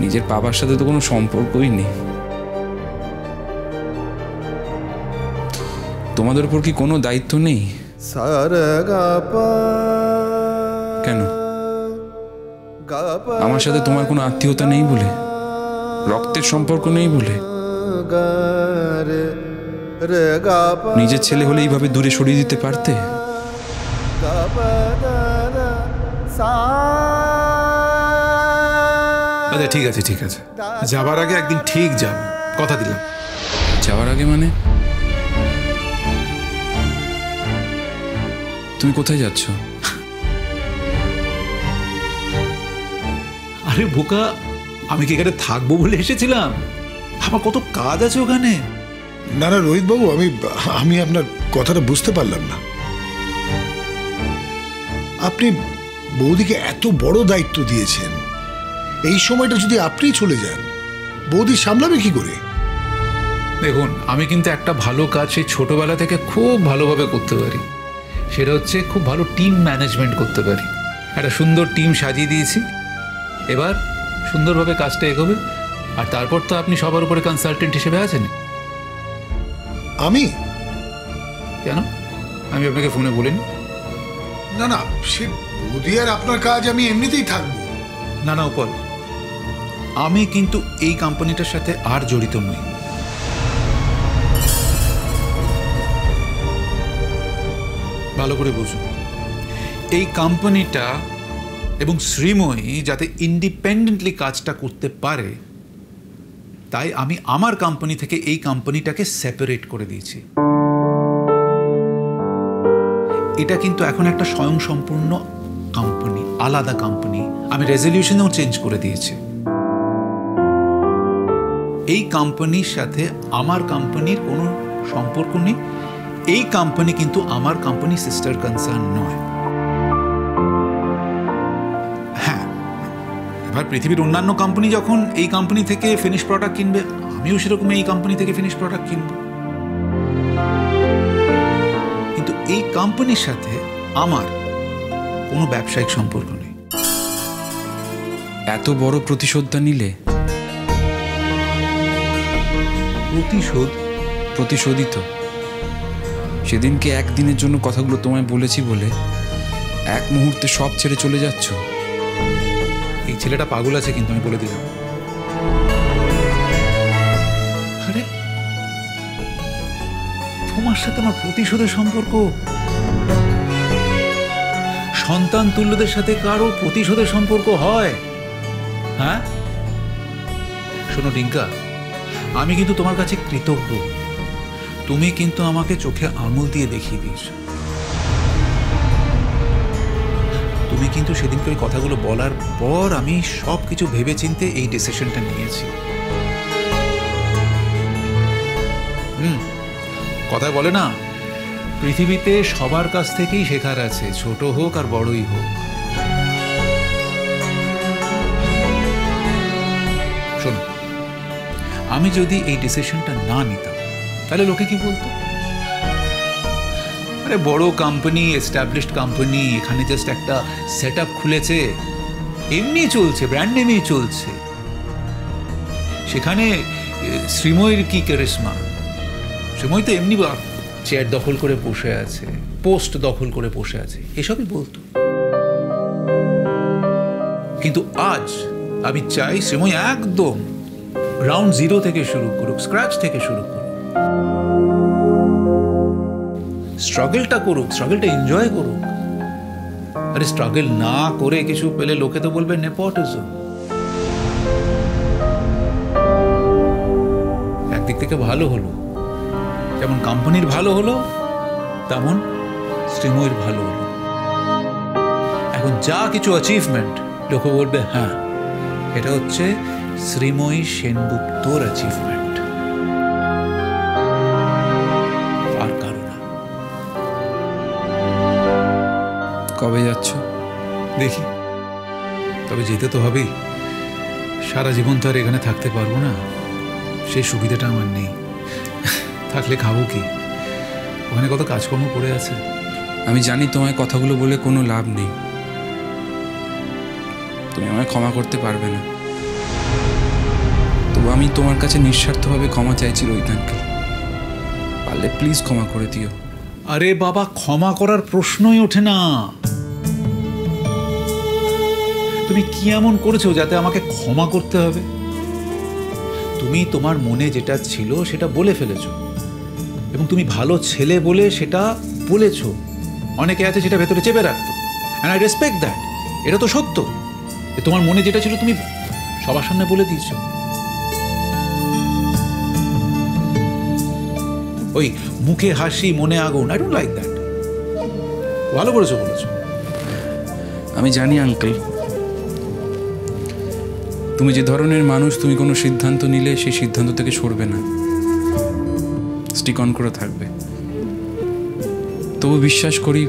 নিজের বাবার সাথে তো কোনো সম্পর্কই নেই। তোমাদের উপর কি কোনো দায়িত্ব নেই? কেন? আমার সাথে তোমার কোনো আত্মীয়তা নেই বলে, রক্তের সম্পর্ক নেই বলে? নিজের ছেলে হলে এইভাবে দূরে সরিয়ে দিতে পারতে? আচ্ছা ঠিক আছে ঠিক আছে, যাবার আগে একদিন ঠিক যাব, কথা দিলাম। যাওয়ার আগে মানে? তুমি কোথায় যাচ্ছ? আরে বোকা, আমি কি এখানে থাকবো বলে এসেছিলাম? আমার কত কাজ আছে ওখানে। না না রোহিত বাবু, আমি আপনার কথাটা বুঝতে পারলাম না। আপনি বৌদিকে এত বড় দায়িত্ব দিয়েছেন, এই সময়টা যদি আপনি চলে যান, বৌদি সামলাবে কি করে? দেখুন, আমি কিন্তু একটা ভালো কাজ সেই ছোটবেলা থেকে খুব ভালোভাবে করতে পারি। সেটা হচ্ছে খুব ভালো টিম ম্যানেজমেন্ট করতে পারি। একটা সুন্দর টিম সাজিয়ে দিয়েছি, এবার সুন্দরভাবে কাজটা এগোবে। আর তারপর তো আপনি সবার উপরে কনসালটেন্ট হিসেবে আছেন। আমি কেন? আমি আপনাকে ফোনে বলিনি? না না, সে বৌদি আর আপনার কাজ আমি এমনিতেই থাকবো। না না উপল, আমি কিন্তু এই কোম্পানিটার সাথে আর জড়িত নই। ভালো করে বুঝুন, এই কোম্পানিটা এবং শ্রীময়ী যাতে ইন্ডিপেন্ডেন্টলি কাজটা করতে পারে, তাই আমি আমার কোম্পানি থেকে এই কোম্পানিটাকে সেপারেট করে দিয়েছি। এটা কিন্তু এখন একটা স্বয়ংসম্পূর্ণ কোম্পানি, আলাদা কোম্পানি। আমি রেজলিউশনেও চেঞ্জ করে দিয়েছি। এই কোম্পানির সাথে আমার কোম্পানির কোনো সম্পর্ক নেই। এই কোম্পানি কিন্তু আমার কোম্পানি সিস্টার কনসার্ন নয়। হ্যাঁ, এবার পৃথিবীর অন্যান্য কোম্পানি যখন এই কোম্পানি থেকে ফিনিশ প্রোডাক্ট কিনবে, আমিও সেরকম এই কোম্পানি থেকে ফিনিশ প্রোডাক্ট কিনব। কিন্তু এই কোম্পানির সাথে আমার কোনো ব্যবসায়িক সম্পর্ক নেই। এত বড় প্রতিশোধটা নিলে? প্রতিশোধই তো। সেদিনকে একদিনের জন্য কথাগুলো তোমায় বলেছি বলে এক মুহূর্তে সব ছেড়ে চলে যাচ্ছ। এই ছেলেটা পাগল আছে, কিন্তু আমি বলে দিলাম। আরে তোমার সাথে আমার প্রতিশোধের সম্পর্ক? সন্তান তুল্যদের সাথে কারো প্রতিশোধের সম্পর্ক হয়? হ্যাঁ শোনো ডিঙ্কা, আমি কিন্তু তোমার কাছে কৃতজ্ঞ। তুমি কিন্তু আমাকে চোখে আঙুল দিয়ে দেখিয়ে দিয়েছ। তুমি কিন্তু সেদিনকে ওই কথাগুলো বলার পর আমি সব কিছু ভেবে চিন্তে এই ডিসিশনটা নিয়েছি। কথায় বলে না, পৃথিবীতে সবার কাছ থেকেই শেখার আছে, ছোট হোক আর বড়ই হোক। শোনো, আমি যদি এই ডিসিশনটা না নিতাম, তাহলে লোকে কি বলতো? আরে বড় কোম্পানি, এস্টাবলিশড কোম্পানি, এখানে জাস্ট একটা সেট আপ খুলেছে, এমনি চলছে, ব্র্যান্ড নেমেই চলছে। সেখানে শ্রীময়ীর কি ক্যারিশমা? শ্রীময়ী তো এমনি চেয়ার দখল করে বসে আছে, পোস্ট দখল করে বসে আছে, এসবই বলতো। কিন্তু আজ আমি চাই শ্রীময়ী একদম গ্রাউন্ড জিরো থেকে শুরু করুক, স্ক্র্যাচ থেকে শুরু করুক, স্ট্রাগলটা করুক, স্ট্রাগলটা এনজয় করুক। আরে স্ট্রাগল না করে কিছু পেলে লোকে তো বলবে নেপোটিজম। একদিক থেকে ভালো হলো, যেমন কোম্পানির ভালো হলো, তেমন শ্রীময়ীর ভালো হলো। এখন যা কিছু অ্যাচিভমেন্ট, লোকে বলবে হ্যাঁ, এটা হচ্ছে শ্রীময়ী সেনগুপ্তর অ্যাচিভমেন্ট, আর কারো না। কবে যাচ্ছ? দেখি, তবে যেতে তো হবেই। সারা জীবন তো আর এখানে থাকতে পারবো না, সেই সুবিধাটা আমার নেই। থাকলে খাবো কি? ওখানে কত কাজকর্ম পড়ে আছে। আমি জানি তোমায় কথাগুলো বলে কোনো লাভ নেই, তুমি আমায় ক্ষমা করতে পারবে না। আমি তোমার কাছে নিঃস্বার্থভাবে ক্ষমা চাইছি রোহিত আঙ্কেল, পারলে প্লিজ ক্ষমা করে দিও। আরে বাবা, ক্ষমা করার প্রশ্নই ওঠে না। তুমি কি এমন করেছো যাতে আমাকে ক্ষমা করতে হবে? তুমি তোমার মনে যেটা ছিল সেটা বলে ফেলেছো, এবং তুমি ভালো ছেলে বলে সেটা বলেছো। অনেকে আছে সেটা ভেতরে চেপে রাখতো, অ্যান্ড আই রেসপেক্ট দ্যাট। এটা তো সত্য যে তোমার মনে যেটা ছিল তুমি সবার সামনে বলে দিয়েছো। ওই মুখে হাসি মনে আগুন, আই ডোন্ট লাইক দ্যাট। ভালো করেছো বলেছো। আমি জানি আঙ্কেল, তুমি যে ধরনের মানুষ, তুমি কোনো সিদ্ধান্ত নিলে সেই সিদ্ধান্ত থেকে সরবে না, স্টিক অন করে থাকবে। তবু বিশ্বাস করি,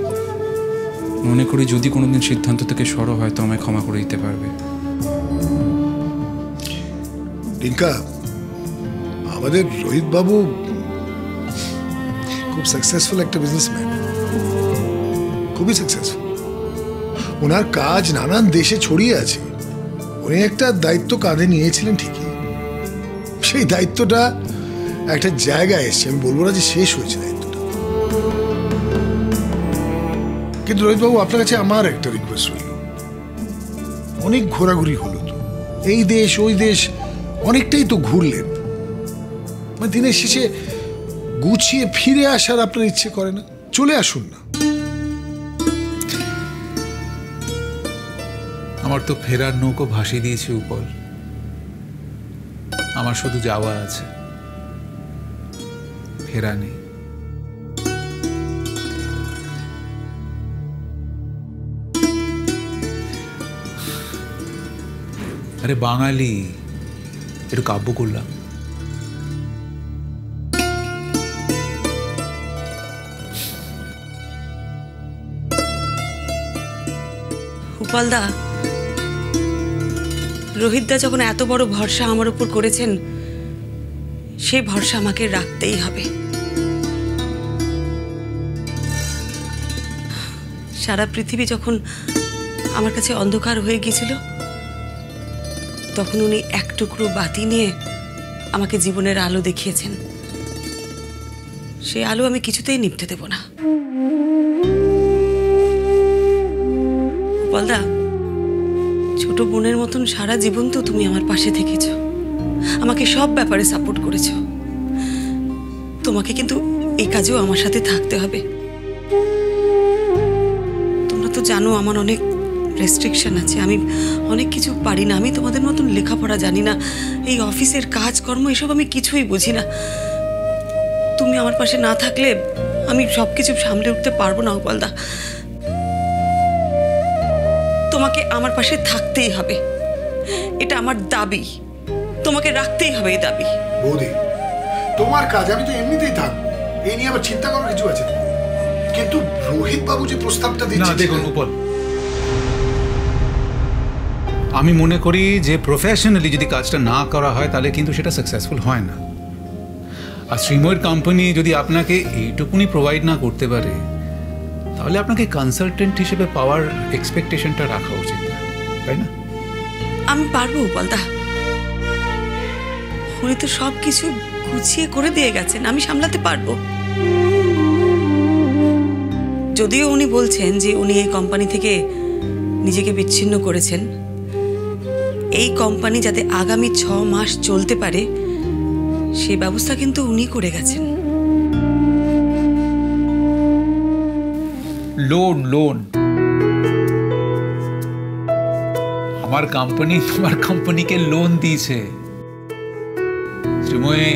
মনে করি যদি কোনোদিন সিদ্ধান্ত থেকে সরো হয় তো আমায় ক্ষমা করে দিতে পারবে। টিঙ্কা, আমাদের রোহিত বাবু খুব সাকসেসফুল একটা বিজনেসম্যান, খুবই সাকসেসফুল। ওনার কাজ নানান দেশে ছড়িয়ে আছে। উনি একটা দায়িত্ব কাঁধে নিয়েছিলেন ঠিকই, সেই দায়িত্বটা একটা জায়গায় এসছে। আমি বলবো না যে শেষ হয়েছে দায়িত্বটা, কিন্তু রোহিতবাবু আপনার কাছে আমার একটা রিকোয়েস্ট রইল। অনেক ঘোরাঘুরি হলো তো, এই দেশ ওই দেশ অনেকটাই তো ঘুরলেন, মানে দিনের শেষে গুছিয়ে ফিরে আসার আপনার ইচ্ছে করে না? চলে আসুন না। আমার তো ফেরার নৌকো ভাসিয়ে দিয়েছে উপর, আমার শুধু যাওয়া আছে, ফেরা নেই। আরে বাঙালি, একটু কাব্য করলাম। গোপালদা, রোহিতদা যখন এত বড় ভরসা আমার উপর করেছেন, সেই ভরসা আমাকে রাখতেই হবে। সারা পৃথিবী যখন আমার কাছে অন্ধকার হয়ে গিয়েছিল, তখন উনি এক টুকরো বাতি নিয়ে আমাকে জীবনের আলো দেখিয়েছেন। সেই আলো আমি কিছুতেই নিভতে দেব না। গোপালদা, ছোট বোনের মতন সারা জীবন তো তুমি আমার পাশে থেকেছ, আমাকে সব ব্যাপারে সাপোর্ট করেছ। তোমাকে কিন্তু এই কাজেও আমার সাথে থাকতে হবে। তোমরা তো জানো আমার অনেক রেস্ট্রিকশন আছে, আমি অনেক কিছু পারি না। আমি তোমাদের মতন লেখাপড়া জানি না, এই অফিসের কাজকর্ম এসব আমি কিছুই বুঝি না। তুমি আমার পাশে না থাকলে আমি সব কিছু সামলে উঠতে পারবো না গোপালদা। তোমাকে আমার পাশে থাকতেই হবে, এটা আমার দাবি। তোমাকে রাখতেই হবে এই দাবি। বৌদি, তোমার কাজ, আমি তো এমনিতেই থাকবো, এই নিয়ে আবার চিন্তা করার কিছু আছে? কিন্তু রোহিত বাবু যে প্রস্তাবটা না দিচ্ছেন, দেখুন উপল, আমি মনে করি যে প্রফেশনালি যদি কাজটা না করা হয় তাহলে কিন্তু সেটা সাকসেসফুল হয় না। আর শ্রীময়ের কোম্পানি যদি আপনাকে এইটুকুনি প্রোভাইড না করতে পারে, তাহলে আপনাকে কনসালটেন্ট হিসেবে পাওয়ার এক্সপেকটেশনটা রাখা উচিত, তাই না? আমি পারবো গোপালদা, উনি তো সব কিছু গুছিয়ে করে দিয়ে গেছেন, আমি সামলাতে পারবো। যদিও উনি বলছেন যে উনি এই কোম্পানি থেকে নিজেকে বিচ্ছিন্ন করেছেন, এই কোম্পানি যাতে আগামী 6 মাস চলতে পারে সেই ব্যবস্থা কিন্তু উনি করে গেছেন। লোন আমার কোম্পানি তোমার কোম্পানিকে লোন দিয়েছে শ্রীময়ী।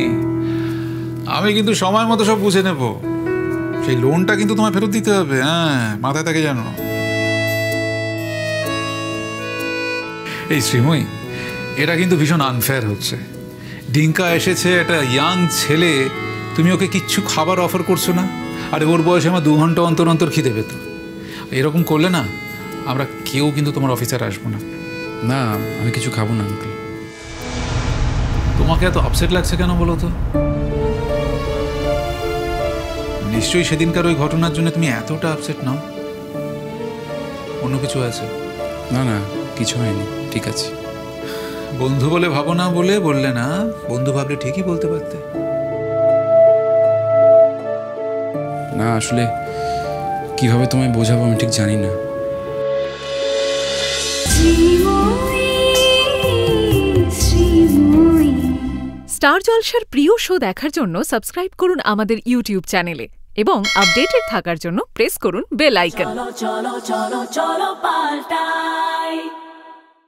আমি কিন্তু সময় মতো সব বুঝে নেব। সেই লোনটা কিন্তু তোমায় ফেরত দিতে হবে, হ্যাঁ, মাথায় থাকে জানো। এই শ্রীময়ী, এটা কিন্তু ভীষণ আনফেয়ার হচ্ছে। ডিঙ্কা এসেছে, একটা ইয়াং ছেলে, তুমি ওকে কিচ্ছু খাবার অফার করছো না। আর ওর বয়সে আমার 2 ঘন্টা অন্তর অন্তর খিদে পেত। এরকম করলে না, আমরা কেউ কিন্তু তোমার অফিসার আসবো না। না, আমি কিছু খাবো না আঙ্কেল। তোমাকে এত আপসেট লাগছে কেন বলো তো? নিশ্চয়ই সেদিনকার ওই ঘটনার জন্য তুমি এতটা আপসেট নাও, অন্য কিছু আছে? না না, কিছু হয়নি, ঠিক আছে। বন্ধু বলে ভাবো না বলে বললে না, বন্ধু ভাবলে ঠিকই বলতে পারতে। না আসলে কিভাবে তোমায় বোঝাবো আমি ঠিক জানি না। স্টার জলসার প্রিয় শো দেখার জন্য সাবস্ক্রাইব করুন আমাদের ইউটিউব চ্যানেলে এবং আপডেটেড থাকার জন্য প্রেস করুন বেল আইকন। চলো চলো চলো চলো পাল্টাই।